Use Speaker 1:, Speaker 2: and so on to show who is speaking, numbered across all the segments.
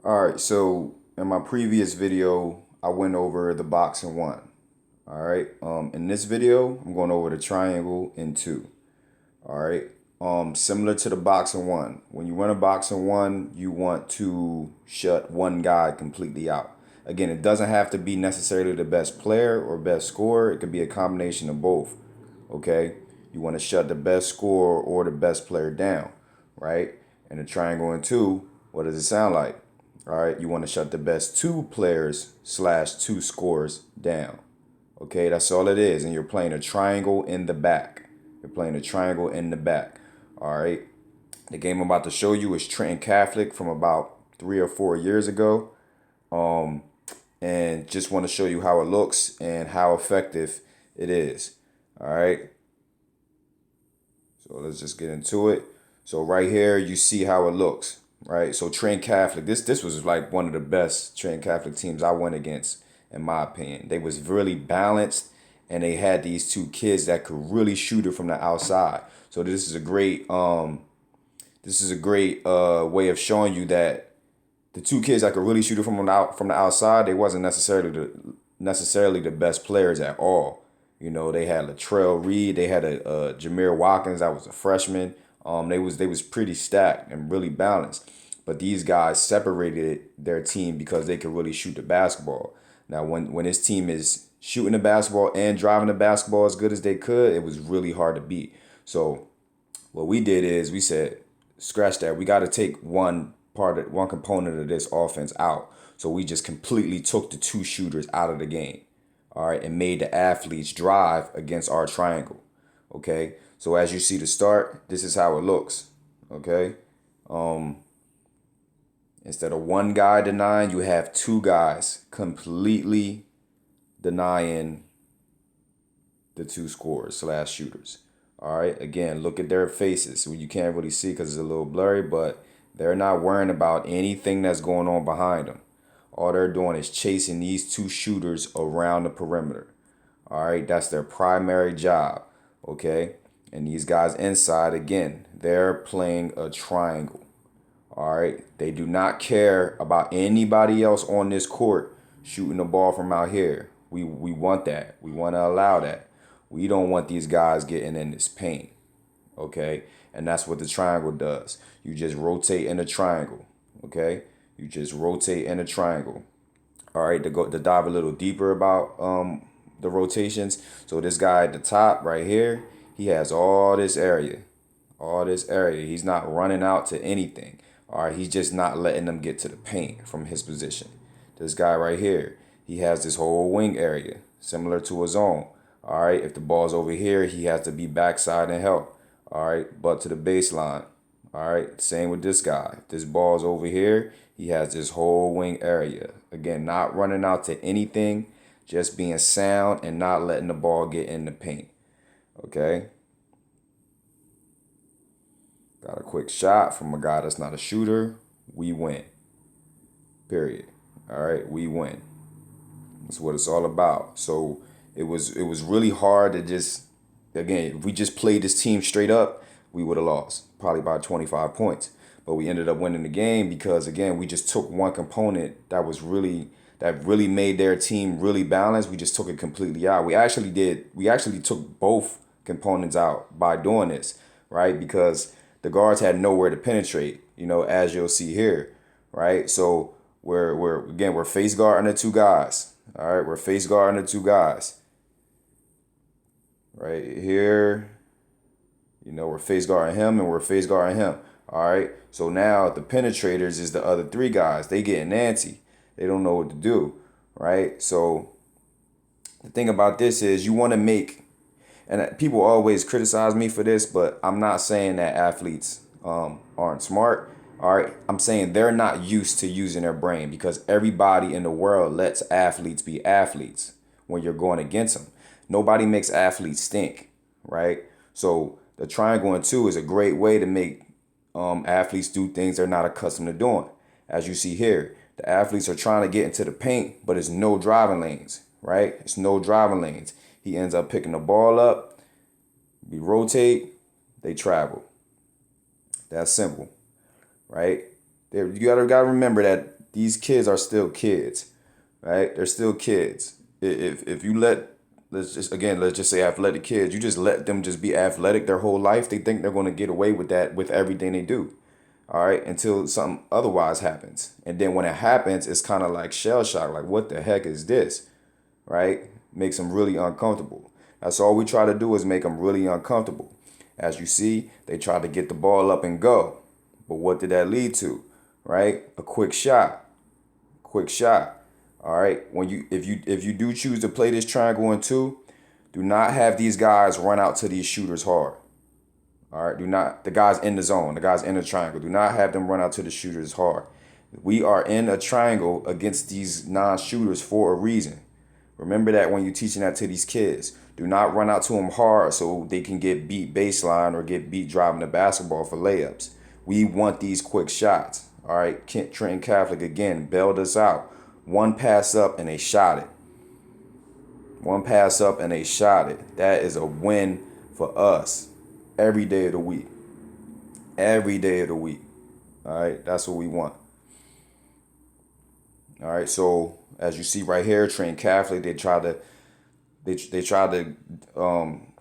Speaker 1: All right, so in my previous video, I went over the box and one. All right. In this video, I'm going over the triangle and two. All right. Similar to the box and one. When you run a box and one, you want to shut one guy completely out. Again, it doesn't have to be necessarily the best player or best scorer. It could be a combination of both. Okay. You want to shut the best scorer or the best player down, right? And the triangle and two, what does it sound like? All right, you want to shut the best two players slash two scores down. Okay, that's all it is. And you're playing a triangle in the back. You're playing a triangle in the back. All right. The game I'm about to show you is Trenton Catholic from about 3 or 4 years ago. Um, and just want to show you how it looks and how effective it is. All right. So let's just get into it. So right here, you see how it looks, right? So Trenton Catholic, this was like one of the best Trenton Catholic teams I went against, in my opinion. They was really balanced, and they had these two kids that could really shoot it from the outside. So this is a great way of showing you that the two kids that could really shoot it from the outside, they wasn't necessarily the best players at all. You know, they had Latrell Reed, they had a Jameer Watkins that was a freshman. They was pretty stacked and really balanced. But these guys separated their team because they could really shoot the basketball. Now, when his team is shooting the basketball and driving the basketball as good as they could, it was really hard to beat. So what we did is we said, scratch that. We got to take one component of this offense out. So we just completely took the two shooters out of the game. All right, and made the athletes drive against our triangle. Okay, so as you see the start, this is how it looks. Okay, um, instead of one guy denying, you have two guys completely denying the two scorers slash shooters. All right. Again, look at their faces. Well, you can't really see because it's a little blurry, but they're not worrying about anything that's going on behind them. All they're doing is chasing these two shooters around the perimeter. All right. That's their primary job. Okay. And these guys inside, again, they're playing a triangle. All right. They do not care about anybody else on this court shooting the ball from out here. We want that. We want to allow that. We don't want these guys getting in this paint. Okay. And that's what the triangle does. You just rotate in a triangle. Okay. You just rotate in a triangle. All right. To dive a little deeper about the rotations. So this guy at the top right here, he has all this area. All this area. He's not running out to anything. All right, he's just not letting them get to the paint from his position. This guy right here, he has this whole wing area, similar to a zone. All right, if the ball's over here, he has to be backside and help. All right, butt to the baseline. All right, same with this guy. If this ball's over here, he has this whole wing area. Again, not running out to anything, just being sound and not letting the ball get in the paint. Okay. Got a quick shot from a guy that's not a shooter. We win. Period. All right, we win. That's what it's all about. So it was really hard to just, again, if we just played this team straight up, we would have lost probably by 25 points. But we ended up winning the game because, again, we just took one component that really made their team really balanced. We just took it completely out. We actually took both components out by doing this, right? Because the guards had nowhere to penetrate, as you'll see here, right? So we're face guarding the two guys. All right, we're face guarding the two guys. Right here, we're face guarding him and we're face guarding him. All right. So now the penetrators is the other three guys. They getting antsy. They don't know what to do. Right. So the thing about this is you want to make, and people always criticize me for this, but I'm not saying that athletes aren't smart. All right. I'm saying they're not used to using their brain because everybody in the world lets athletes be athletes when you're going against them. Nobody makes athletes think. Right. So the triangle and two is a great way to make athletes do things they're not accustomed to doing. As you see here, the athletes are trying to get into the paint, but it's no driving lanes, right? It's no driving lanes. He ends up picking the ball up. We rotate, they travel. That's simple, right? You gotta remember that these kids are still kids, right? They're still kids. If you let, let's just say athletic kids, you just let them just be athletic their whole life, they think they're going to get away with that with everything they do. All right, until something otherwise happens. And then when it happens, it's kind of like shell shock, like what the heck is this? Right? Makes them really uncomfortable. That's all we try to do is make them really uncomfortable. As you see, they try to get the ball up and go. But what did that lead to? Right? A quick shot. Quick shot. All right. When you if you do choose to play this triangle in two, do not have these guys run out to these shooters hard. All right. Do not, the guys in the zone, the guys in the triangle, do not have them run out to the shooters hard. We are in a triangle against these non-shooters for a reason. Remember that when you're teaching that to these kids. Do not run out to them hard so they can get beat baseline or get beat driving the basketball for layups. We want these quick shots. All right, Trenton Catholic again bailed us out. One pass up and they shot it. One pass up and they shot it. That is a win for us every day of the week. Every day of the week. All right, that's what we want. All right, so as you see right here, Trenton Catholic, they tried to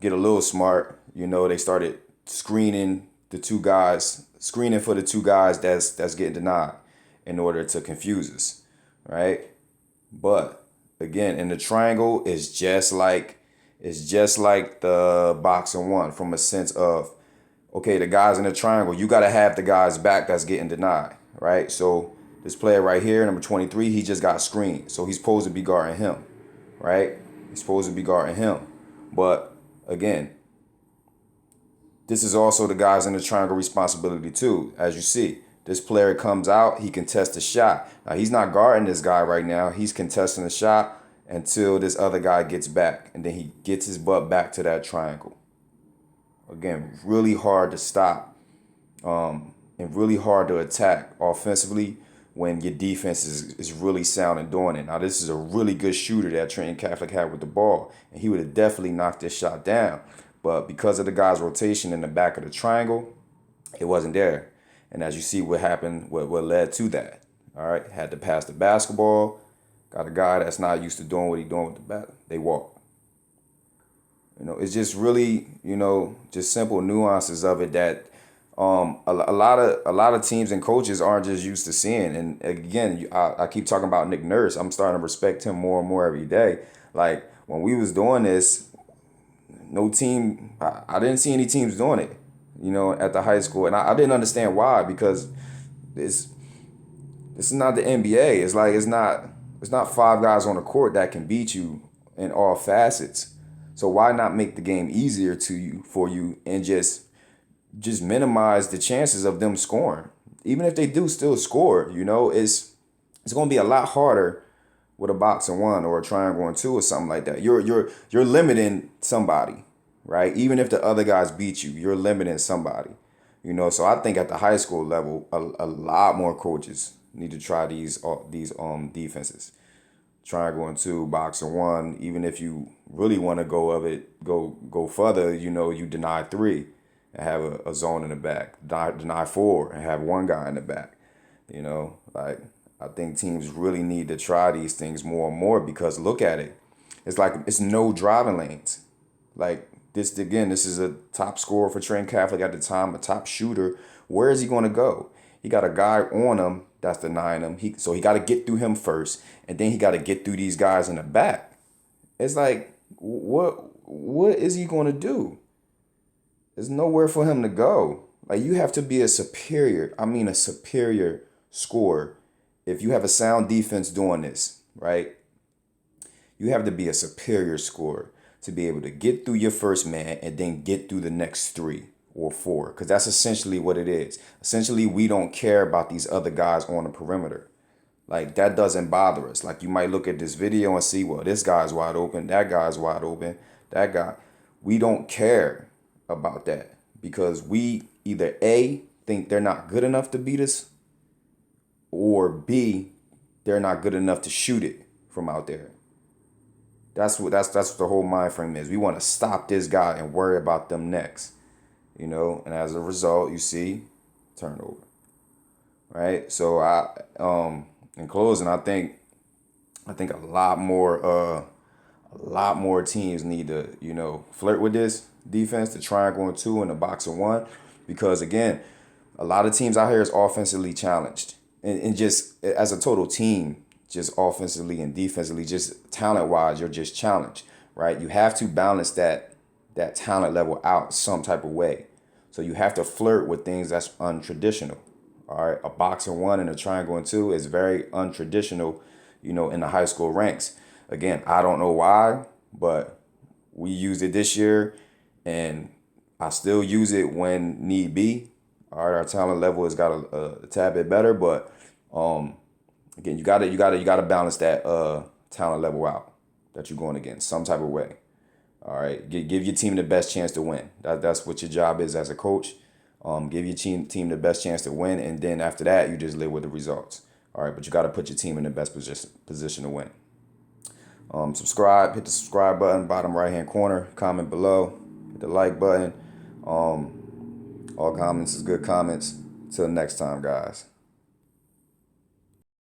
Speaker 1: get a little smart. You know, they started screening for the two guys that's getting denied in order to confuse us, right? But again, in the triangle, it's just like the boxing one, from a sense of, okay, the guys in the triangle, you got to have the guys back that's getting denied, right? So this player right here, number 23, he just got screened, so he's supposed to be guarding him, right? He's supposed to be guarding him. But again, this is also the guys in the triangle responsibility too. As you see, this player comes out, he contests the shot. Now, he's not guarding this guy right now. He's contesting the shot until this other guy gets back. And then he gets his butt back to that triangle. Again, really hard to stop and really hard to attack offensively when your defense is really sound and doing it. Now, this is a really good shooter that Trenton Catholic had with the ball, and he would have definitely knocked this shot down. But because of the guy's rotation in the back of the triangle, it wasn't there. And as you see what happened, what led to that. All right, had to pass the basketball. Got a guy that's not used to doing what he's doing with the bat. They walk. You know, it's just really, just simple nuances of it that a lot of teams and coaches aren't just used to seeing. And again, I keep talking about Nick Nurse. I'm starting to respect him more and more every day. Like when we was doing this, no team, I didn't see any teams doing it, at the high school. And I didn't understand why, because this is not the NBA. It's like, it's not five guys on the court that can beat you in all facets. So why not make the game easier for you and just minimize the chances of them scoring? Even if they do still score, it's going to be a lot harder with a boxing one or a triangle and two or something like that. You're limiting somebody, right? Even if the other guys beat you, you're limiting somebody. So I think at the high school level, a lot more coaches need to try these defenses. Triangle and two, boxing one. Even if you really want to go further, you deny three and have a zone in the back. Deny four and have one guy in the back. Like, I think teams really need to try these things more and more, because look at it. It's like it's no driving lanes. Like this is a top scorer for Trenton Catholic at the time, a top shooter. Where is he going to go? He got a guy on him that's denying him. So he got to get through him first, and then he got to get through these guys in the back. It's like, what is he going to do? There's nowhere for him to go. Like, you have to be a superior scorer. If you have a sound defense doing this, right? You have to be a superior scorer to be able to get through your first man and then get through the next three or four, because that's essentially what it is. Essentially, we don't care about these other guys on the perimeter. Like, that doesn't bother us. Like, you might look at this video and see, well, this guy's wide open, that guy's wide open, that guy. We don't care about that, because we either A, think they're not good enough to beat us, or B, they're not good enough to shoot it from out there. That's what the whole mind frame is. We want to stop this guy and worry about them next. And as a result, you see turnover. Right? So in closing, I think a lot more teams need to, flirt with this defense, the triangle and two and the box and one, because again, a lot of teams out here is offensively challenged, and just as a total team, just offensively and defensively, just talent wise, you're just challenged, right? You have to balance that talent level out some type of way. So you have to flirt with things that's untraditional. All right, a box and one and a triangle and two is very untraditional, in the high school ranks. Again, I don't know why, but we used it this year, and I still use it when need be. All right, our talent level has got a tad bit better, but again, you gotta balance that talent level out that you're going against some type of way. All right, give your team the best chance to win. That's what your job is as a coach. Give your team the best chance to win, and then after that, you just live with the results. All right, but you got to put your team in the best position to win. Subscribe, hit the subscribe button, bottom right hand corner. Comment below, hit the like button. All comments is good comments. Till next time, guys.